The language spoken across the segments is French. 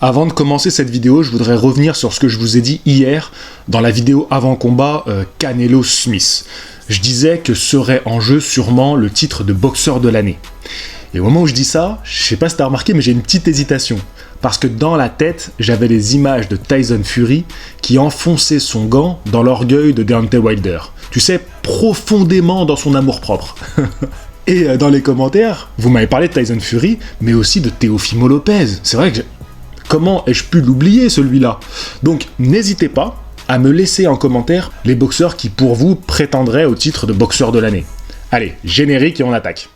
Avant de commencer cette vidéo, je voudrais revenir sur ce que je vous ai dit hier dans la vidéo avant combat Canelo Smith. Je disais que serait en jeu sûrement le titre de boxeur de l'année. Et au moment où je dis ça, je sais pas si t'as remarqué, mais j'ai une petite hésitation. Parce que dans la tête, j'avais les images de Tyson Fury qui enfonçait son gant dans l'orgueil de Deontay Wilder. Tu sais, profondément dans son amour-propre. Et dans les commentaires, vous m'avez parlé de Tyson Fury, mais aussi de Teofimo Lopez. C'est vrai que comment ai-je pu l'oublier, celui-là? Donc, n'hésitez pas à me laisser en commentaire les boxeurs qui, pour vous, prétendraient au titre de boxeur de l'année. Allez, générique et on attaque.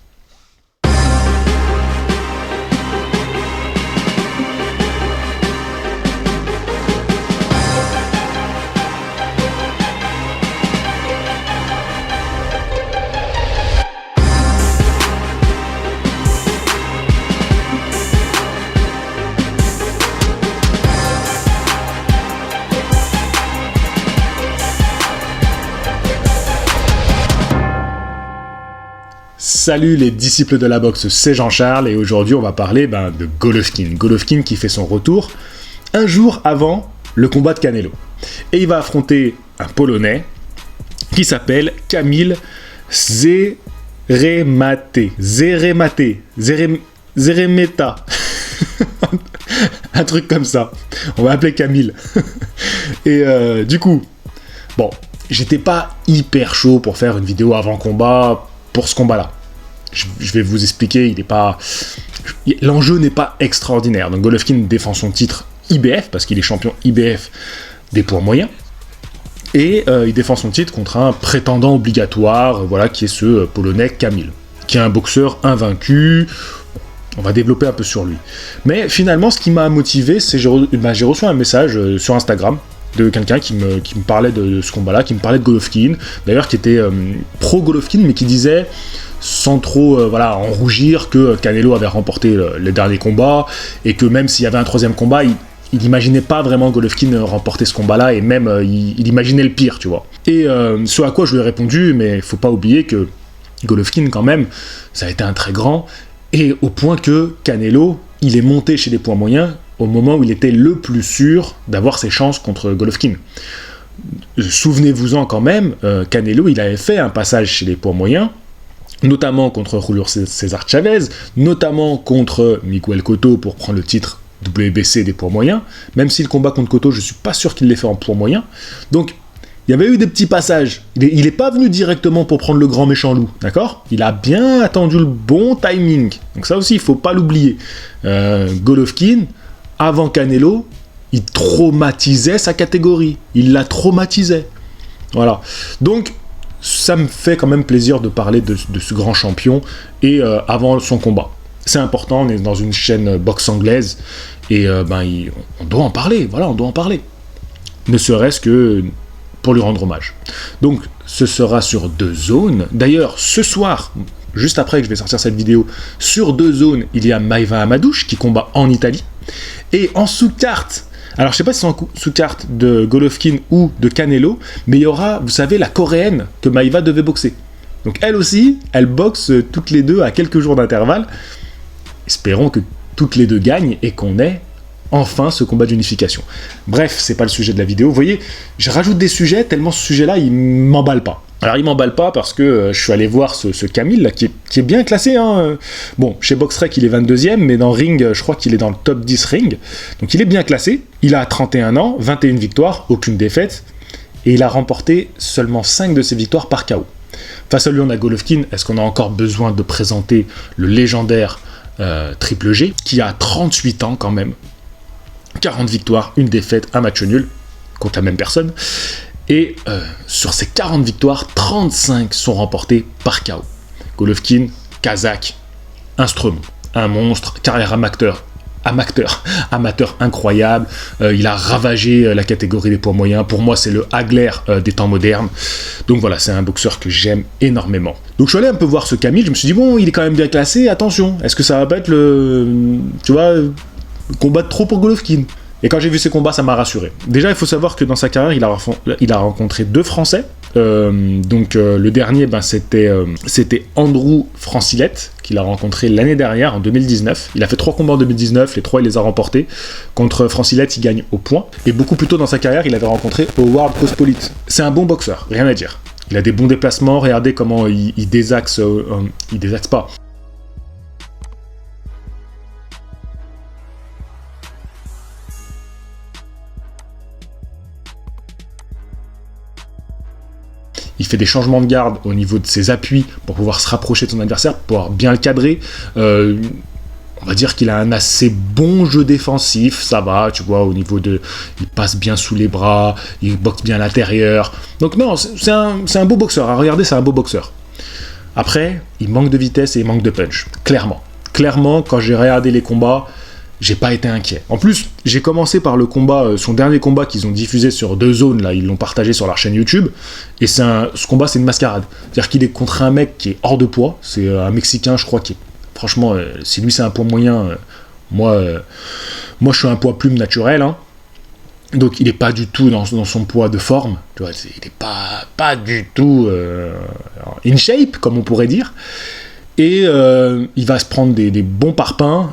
Salut les disciples de la boxe, c'est Jean-Charles et aujourd'hui on va parler de Golovkin. Golovkin qui fait son retour un jour avant le combat de Canelo. Et il va affronter un Polonais qui s'appelle Kamil Zeremeta. Un truc comme ça. On va appeler Kamil. Et du coup, bon, j'étais pas hyper chaud pour faire une vidéo avant combat pour ce combat-là. Je vais vous expliquer, l'enjeu n'est pas extraordinaire. Donc Golovkin défend son titre IBF, parce qu'il est champion IBF des poids moyens, et il défend son titre contre un prétendant obligatoire, qui est ce Polonais Kamil, qui est un boxeur invaincu. On va développer un peu sur lui. Mais finalement, ce qui m'a motivé, c'est que j'ai reçu un message sur Instagram de quelqu'un qui me parlait de ce combat-là, qui me parlait de Golovkin, d'ailleurs qui était pro-Golovkin, mais qui disait, sans trop en rougir, que Canelo avait remporté les derniers combats, et que même s'il y avait un troisième combat, il n'imaginait pas vraiment Golovkin remporter ce combat-là, et même il imaginait le pire, tu vois. Et ce à quoi je lui ai répondu, mais il faut pas oublier que Golovkin, quand même, ça a été un très grand, et au point que Canelo, il est monté chez les poids moyens au moment où il était le plus sûr d'avoir ses chances contre Golovkin. Souvenez-vous-en quand même, Canelo, il avait fait un passage chez les poids moyens, notamment contre Julio César Chavez, notamment contre Miguel Cotto pour prendre le titre WBC des poids moyens, même si le combat contre Cotto, je suis pas sûr qu'il l'ait fait en poids moyens. Donc, il y avait eu des petits passages. Il n'est pas venu directement pour prendre le grand méchant loup, d'accord? Il a bien attendu le bon timing. Donc ça aussi, il faut pas l'oublier. Golovkin, avant Canelo, il traumatisait sa catégorie. Il la traumatisait. Voilà. Donc, ça me fait quand même plaisir de parler de ce grand champion et avant son combat. C'est important, on est dans une chaîne boxe anglaise et on doit en parler. Voilà, on doit en parler. Ne serait-ce que pour lui rendre hommage. Donc, ce sera sur DAZN. D'ailleurs, ce soir, juste après que je vais sortir cette vidéo, sur DAZN, il y a Maïva Amadouche qui combat en Italie. Et en sous-carte, alors je sais pas si c'est en sous-carte de Golovkin ou de Canelo, mais il y aura, vous savez, la coréenne que Maïva devait boxer. Donc elle aussi, elle boxe toutes les deux à quelques jours d'intervalle. Espérons que toutes les deux gagnent et qu'on ait enfin ce combat d'unification. Bref, c'est pas le sujet de la vidéo. Vous voyez, je rajoute des sujets tellement ce sujet-là, il m'emballe pas. Alors il m'emballe pas parce que je suis allé voir ce Kamil là, qui est bien classé. Bon, chez BoxRec il est 22e, mais dans Ring, je crois qu'il est dans le top 10 Ring. Donc il est bien classé. Il a 31 ans, 21 victoires, aucune défaite. Et il a remporté seulement 5 de ses victoires par KO. Face à lui, on a Golovkin. Est-ce qu'on a encore besoin de présenter le légendaire Triple G, qui a 38 ans quand même. 40 victoires, une défaite, un match nul, contre la même personne. Et sur ces 40 victoires, 35 sont remportées par KO. Golovkin, kazakh, instrument, un monstre, carrière amateur incroyable. Il a ravagé la catégorie des poids moyens. Pour moi, c'est le Hagler des temps modernes. Donc voilà, c'est un boxeur que j'aime énormément. Donc je suis allé un peu voir ce Kamil. Je me suis dit, bon, il est quand même bien classé. Attention, est-ce que ça va pas être le combat de trop pour Golovkin? Et quand j'ai vu ses combats, ça m'a rassuré. Déjà, il faut savoir que dans sa carrière, il a rencontré 2 Français, Le dernier, c'était Andrew Francillette, qu'il a rencontré l'année dernière, en 2019. Il a fait 3 combats en 2019, les 3 il les a remportés. Contre Francillette, il gagne au point. Et beaucoup plus tôt dans sa carrière, il avait rencontré Howard Cospolite. C'est un bon boxeur, rien à dire. Il a des bons déplacements, regardez comment il désaxe, il désaxe pas. Il fait des changements de garde au niveau de ses appuis pour pouvoir se rapprocher de son adversaire, pour pouvoir bien le cadrer. On va dire qu'il a un assez bon jeu défensif, ça va, tu vois, au niveau de... Il passe bien sous les bras, il boxe bien à l'intérieur. Donc non, c'est un beau boxeur. À regarder, c'est un beau boxeur. Après, il manque de vitesse et il manque de punch. Clairement. Clairement, quand j'ai regardé les combats, j'ai pas été inquiet. En plus, j'ai commencé par le combat, son dernier combat qu'ils ont diffusé sur 2 zones, là, ils l'ont partagé sur leur chaîne YouTube, et ce combat, c'est une mascarade. C'est-à-dire qu'il est contre un mec qui est hors de poids, c'est un Mexicain, je crois, qui est... Franchement, si lui c'est un poids moyen, moi je suis un poids plume naturel, hein. Donc il est pas du tout dans son poids de forme, tu vois, il est pas du tout in shape, comme on pourrait dire, et il va se prendre des bons parpaings.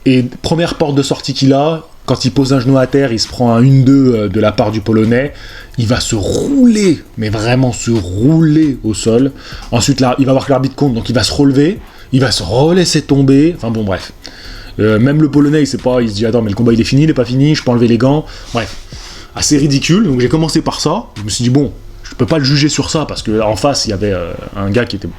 Et première porte de sortie qu'il a, quand il pose un genou à terre, il se prend un 1-2 de la part du Polonais. Il va se rouler, mais vraiment se rouler au sol. Ensuite, là, il va voir que l'arbitre compte, donc il va se relever. Il va se relaisser tomber. Enfin bon, bref. Même le Polonais, il se dit, attends, mais le combat il est fini, il est pas fini, je peux enlever les gants. Bref, assez ridicule. Donc j'ai commencé par ça. Je me suis dit, bon, je peux pas le juger sur ça, parce qu'en face, il y avait un gars qui était...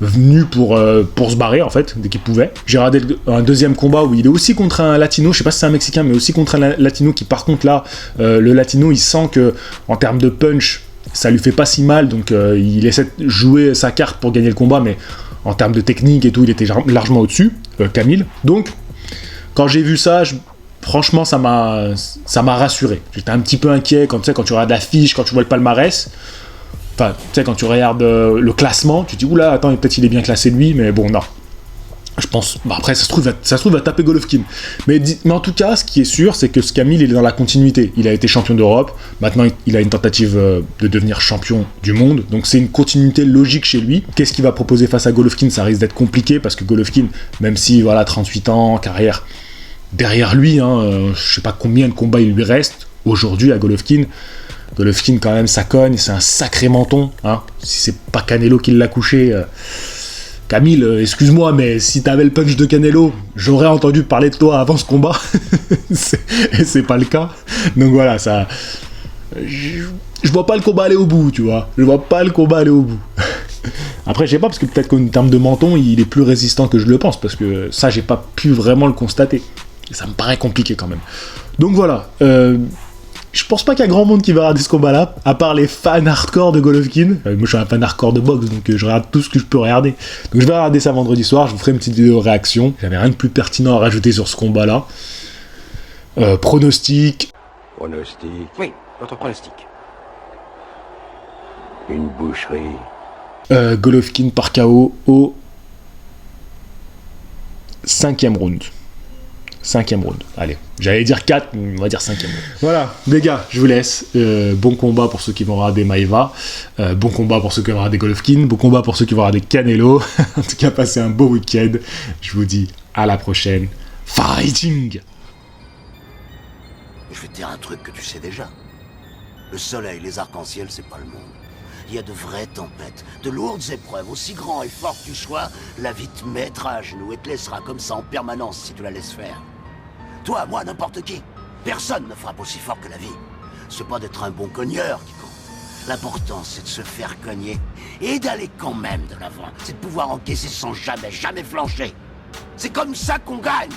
venu pour se barrer en fait, dès qu'il pouvait. J'ai regardé un deuxième combat où il est aussi contre un latino, je sais pas si c'est un mexicain, mais aussi contre un latino qui par contre là, le latino il sent que en termes de punch, ça lui fait pas si mal, donc il essaie de jouer sa carte pour gagner le combat, mais en termes de technique et tout, il était largement au-dessus, Camille. Donc, quand j'ai vu ça, franchement ça m'a rassuré. J'étais un petit peu inquiet quand tu regardes l'affiche, quand tu vois le palmarès. Enfin, tu sais, quand tu regardes le classement, tu te dis, oula, attends, peut-être il est bien classé lui, mais bon, non. Je pense, après, ça se trouve, il va taper Golovkin. Mais en tout cas, ce qui est sûr, c'est que Camille, il est dans la continuité. Il a été champion d'Europe, maintenant, il a une tentative de devenir champion du monde, donc c'est une continuité logique chez lui. Qu'est-ce qu'il va proposer face à Golovkin? Ça risque d'être compliqué, parce que Golovkin, même si, voilà, 38 ans, carrière derrière lui, hein, je sais pas combien de combats il lui reste, aujourd'hui, à Golovkin, quand même, ça cogne, c'est un sacré menton, hein. Si c'est pas Canelo qui l'a couché, Camille, excuse-moi, mais si t'avais le punch de Canelo, j'aurais entendu parler de toi avant ce combat. Et c'est pas le cas. Donc voilà, ça... Je vois pas le combat aller au bout, tu vois. Je vois pas le combat aller au bout. Après, je sais pas, parce que peut-être qu'en termes de menton, il est plus résistant que je le pense, parce que ça, j'ai pas pu vraiment le constater. Et ça me paraît compliqué quand même. Donc voilà, je pense pas qu'il y a grand monde qui va regarder ce combat-là, à part les fans hardcore de Golovkin. Moi, je suis un fan hardcore de boxe, donc je regarde tout ce que je peux regarder. Donc je vais regarder ça vendredi soir, je vous ferai une petite vidéo réaction. J'avais rien de plus pertinent à rajouter sur ce combat-là. Pronostic. Pronostic. Oui, votre pronostic. Une boucherie. Golovkin par KO au 5e round. 5e round. Allez, j'allais dire 4, mais on va dire 5e round. Voilà, les gars, je vous laisse. Bon combat pour ceux qui vont regarder Maïva. Bon combat pour ceux qui vont regarder Golovkin. Bon combat pour ceux qui vont regarder Canelo. En tout cas, passez un beau week-end. Je vous dis à la prochaine. Fighting! Je vais te dire un truc que tu sais déjà. Le soleil, les arcs-en-ciel, c'est pas le monde. Il y a de vraies tempêtes, de lourdes épreuves. Aussi grand et fort que tu sois, la vie te mettra à genoux et te laissera comme ça en permanence si tu la laisses faire. Toi, moi, n'importe qui. Personne ne frappe aussi fort que la vie. C'est pas d'être un bon cogneur qui compte. L'important, c'est de se faire cogner et d'aller quand même de l'avant. C'est de pouvoir encaisser sans jamais flancher. C'est comme ça qu'on gagne.